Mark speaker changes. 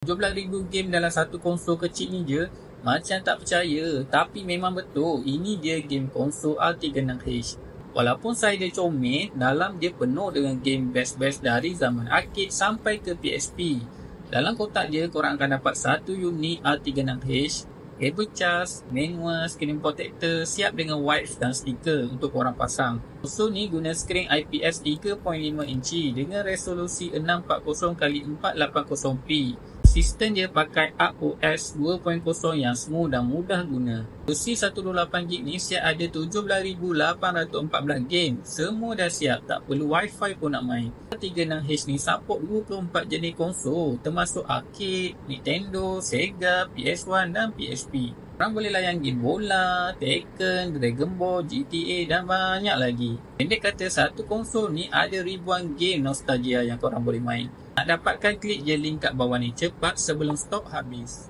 Speaker 1: 17,000 game dalam satu konsol kecil ni je, macam tak percaya. Tapi memang betul, ini dia game konsol R36H. Walaupun saya dia comel, dalam dia penuh dengan game best-best dari zaman arcade sampai ke PSP. Dalam kotak dia, korang akan dapat satu unit R36H, kabel cas, manual, screen protector siap dengan wipes dan stiker untuk korang pasang. Konsol ni guna skrin IPS 3.5 inci dengan resolusi 640x480p. Sistem dia pakai ArcOS 2.0 yang smooth dan mudah guna. Versi 128GB ni siap ada 17,814 game. Semua dah siap, tak perlu wifi pun nak main. 36H ni support 24 jenis konsol termasuk arcade, Nintendo, Sega, PS1 dan PSP. Korang boleh layan game bola, Tekken, Dragon Ball, GTA dan banyak lagi. Pendek kata, satu konsol ni ada ribuan game nostalgia yang korang boleh main. Nak dapatkan, klik je link kat bawah ni cepat sebelum stok habis.